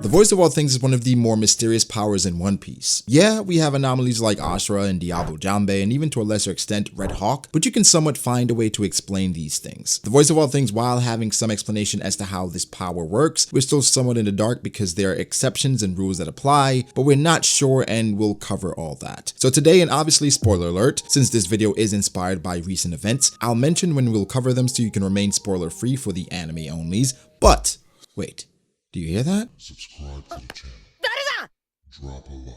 The voice of all things is one of the more mysterious powers in One Piece. Yeah, we have anomalies like Ashura and Diabo Jambe, and even to a lesser extent Red Hawk, but you can somewhat find a way to explain these things. The voice of all things, while having some explanation as to how this power works, we're still somewhat in the dark because there are exceptions and rules that apply, but we're not sure, and we'll cover all that. So today, and obviously spoiler alert, since this video is inspired by recent events, I'll mention when we'll cover them so you can remain spoiler free for the anime onlys. But wait, do you hear that? Subscribe to the channel. Drop a like.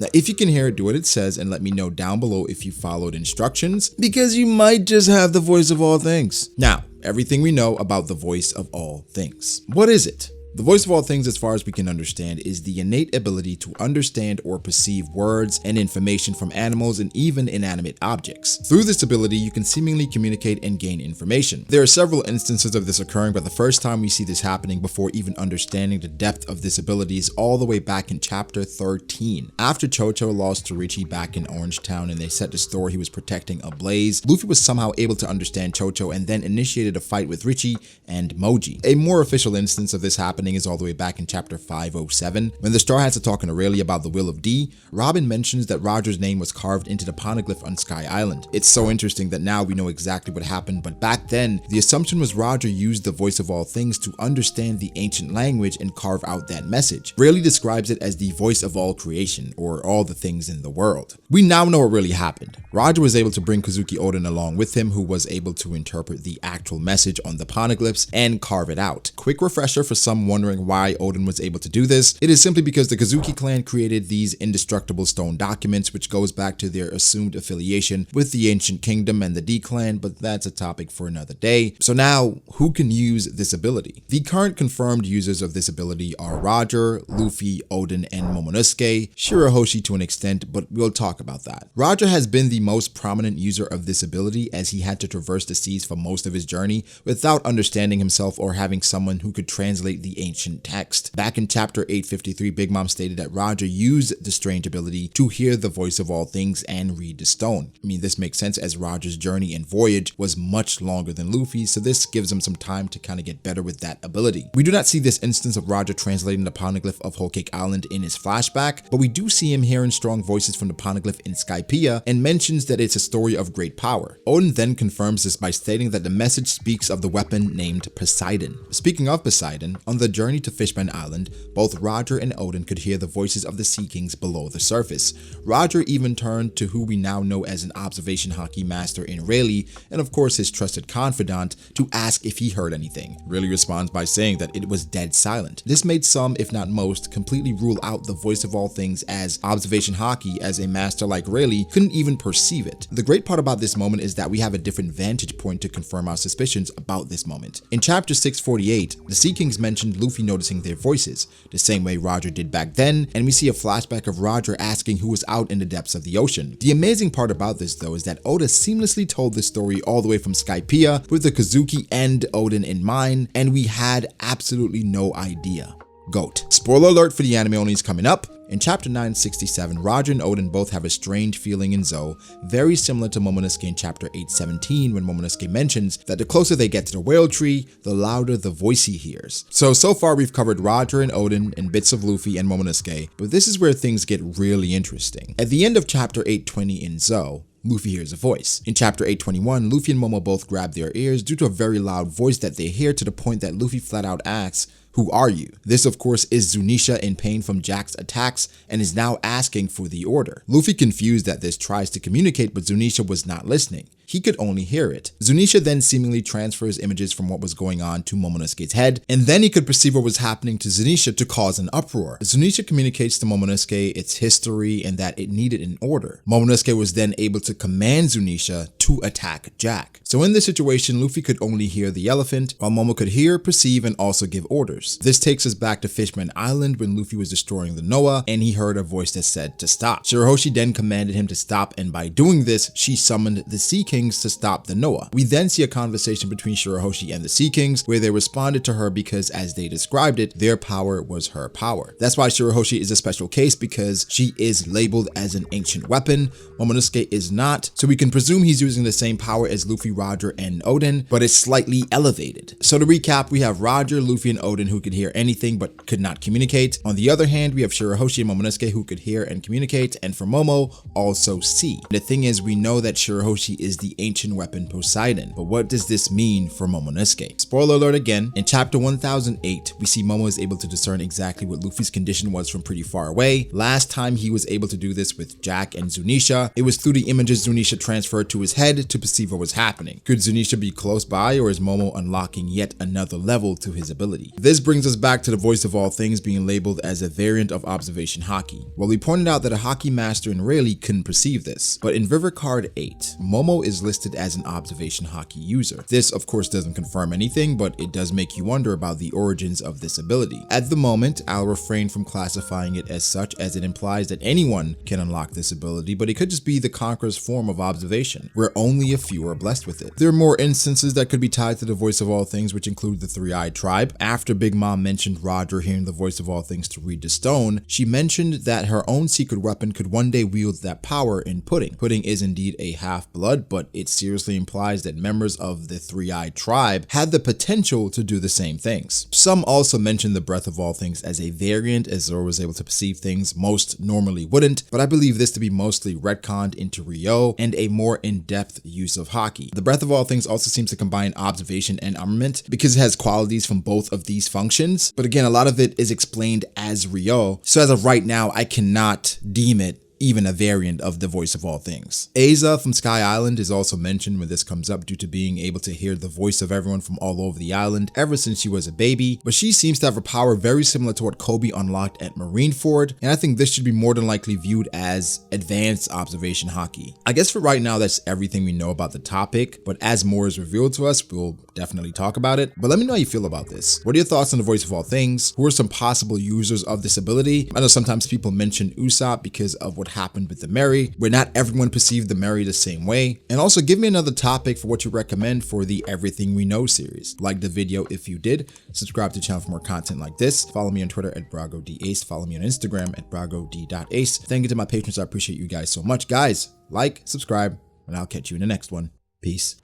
Now, if you can hear it, do what it says and let me know down below if you followed instructions, because you might just have the voice of all things. Now, everything we know about the voice of all things. What is it? The voice of all things, as far as we can understand, is the innate ability to understand or perceive words and information from animals and even inanimate objects. Through this ability, you can seemingly communicate and gain information. There are several instances of this occurring, but the first time we see this happening before even understanding the depth of this ability is all the way back in chapter 13. After Chocho lost to Richie back in Orange Town and they set the store he was protecting ablaze, Luffy was somehow able to understand Chocho and then initiated a fight with Richie and Moji. A more official instance of this happening is all the way back in chapter 507. When the Straw Hats are talking to Rayleigh about the will of D, Robin mentions that Roger's name was carved into the poneglyph on Sky Island. It's so interesting that now we know exactly what happened, but back then, the assumption was Roger used the voice of all things to understand the ancient language and carve out that message. Rayleigh describes it as the voice of all creation, or all the things in the world. We now know what really happened. Roger was able to bring Kozuki Oden along with him, who was able to interpret the actual message on the poneglyphs and carve it out. Quick refresher for some wondering why Oden was able to do this. It is simply because the Kozuki clan created these indestructible stone documents, which goes back to their assumed affiliation with the ancient kingdom and the D clan, but that's a topic for another day. So now, who can use this ability? The current confirmed users of this ability are Roger, Luffy, Oden, and Momonosuke, Shirahoshi to an extent, but we'll talk about that. Roger has been the most prominent user of this ability, as he had to traverse the seas for most of his journey without understanding himself or having someone who could translate the ancient text. Back in chapter 853, Big Mom stated that Roger used the strange ability to hear the voice of all things and read the stone. I mean, this makes sense as Roger's journey and voyage was much longer than Luffy's, so this gives him some time to kind of get better with that ability. We do not see this instance of Roger translating the poneglyph of Whole Cake Island in his flashback, but we do see him hearing strong voices from the poneglyph in Skypiea and mentions that it's a story of great power. Oden then confirms this by stating that the message speaks of the weapon named Poseidon. Speaking of Poseidon, on the journey to Fishman Island, both Roger and Oden could hear the voices of the Sea Kings below the surface. Roger even turned to who we now know as an observation hockey master in Rayleigh, and of course his trusted confidant, to ask if he heard anything. Rayleigh responds by saying that it was dead silent. This made some, if not most, completely rule out the voice of all things, as observation hockey, as a master like Rayleigh, couldn't even perceive it. The great part about this moment is that we have a different vantage point to confirm our suspicions about this moment. In chapter 648, the Sea Kings mentioned Luffy noticing their voices, the same way Roger did back then, and we see a flashback of Roger asking who was out in the depths of the ocean. The amazing part about this though is that Oda seamlessly told this story all the way from Skypiea with the Kozuki and Oden in mind, and we had absolutely no idea. GOAT. Spoiler alert for the anime onlys coming up. In chapter 967, Roger and Oden both have a strange feeling in Zou, very similar to Momonosuke in chapter 817, when Momonosuke mentions that the closer they get to the whale tree, the louder the voice he hears. So far we've covered Roger and Oden and bits of Luffy and Momonosuke, but this is where things get really interesting. At the end of chapter 820 in Zou, Luffy hears a voice. In chapter 821, Luffy and Momo both grab their ears due to a very loud voice that they hear, to the point that Luffy flat out asks, "Who are you?" This of course is Zunisha in pain from Jack's attacks and is now asking for the order. Luffy, confused at this, tries to communicate, but Zunisha was not listening. He could only hear it. Zunisha then seemingly transfers images from what was going on to Momonosuke's head, and then he could perceive what was happening to Zunisha to cause an uproar. Zunisha communicates to Momonosuke its history and that it needed an order. Momonosuke was then able to command Zunisha to attack Jack. So in this situation, Luffy could only hear the elephant, while Momo could hear, perceive, and also give orders. This takes us back to Fishman Island when Luffy was destroying the Noah, and he heard a voice that said to stop. Shirahoshi then commanded him to stop, and by doing this, she summoned the Sea Kings to stop the Noah. We then see a conversation between Shirahoshi and the Sea Kings, where they responded to her because, as they described it, their power was her power. That's why Shirahoshi is a special case, because she is labeled as an ancient weapon. Momonosuke is not, so we can presume he's using the same power as Luffy, Roger, and Oden, but it's slightly elevated. So to recap, we have Roger, Luffy, and Oden who could hear anything but could not communicate. On the other hand, we have Shirahoshi and Momonosuke who could hear and communicate, and for Momo, also see. The thing is, we know that Shirahoshi is the ancient weapon Poseidon, but what does this mean for Momonosuke? Spoiler alert again, in chapter 1008, we see Momo is able to discern exactly what Luffy's condition was from pretty far away. Last time he was able to do this with Jack and Zunisha, it was through the images Zunisha transferred to his head to perceive what was happening. Could Zunisha be close by, or is Momo unlocking yet another level to his ability? This brings us back to the voice of all things being labeled as a variant of observation haki. Well, we pointed out that a haki master in Rayleigh couldn't perceive this, but in River Card 8, Momo is listed as an observation haki user. This of course doesn't confirm anything, but it does make you wonder about the origins of this ability. At the moment, I'll refrain from classifying it as such, as it implies that anyone can unlock this ability, but it could just be the Conqueror's form of observation, where only a few are blessed with it. There are more instances that could be tied to the voice of all things, which include the Three-Eyed Tribe. After Big Mom mentioned Roger hearing the voice of all things to read the stone, she mentioned that her own secret weapon could one day wield that power in Pudding. Pudding is indeed a half-blood, but it seriously implies that members of the Three-Eyed Tribe had the potential to do the same things. Some also mentioned the breath of all things as a variant, as Zoro was able to perceive things most normally wouldn't, but I believe this to be mostly retconned into Ryo and a more in-depth use of haki. The breath of all things also seems to combine observation and armament because it has qualities from both of these functions, but again, a lot of it is explained as Ryo, so as of right now, I cannot deem it even a variant of the voice of all things. Aiza from Sky Island is also mentioned when this comes up due to being able to hear the voice of everyone from all over the island ever since she was a baby, but she seems to have a power very similar to what Kobe unlocked at Marineford, and I think this should be more than likely viewed as advanced observation haki. I guess for right now, that's everything we know about the topic, but as more is revealed to us, we'll definitely talk about it. But let me know how you feel about this. What are your thoughts on the voice of all things? Who are some possible users of this ability? I know sometimes people mention Usopp because of what happened with the Mary, where not everyone perceived the Mary the same way. And also give me another topic for what you recommend for the Everything We Know series. Like the video if you did, subscribe to the channel for more content like this, follow me on Twitter at BragoDAce, follow me on Instagram at BragoD.Ace. Thank you to my patrons, I appreciate you guys so much. Guys, like, subscribe, and I'll catch you in the next one. Peace.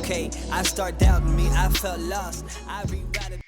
Okay, I start doubting me, I felt lost. I rewrite it.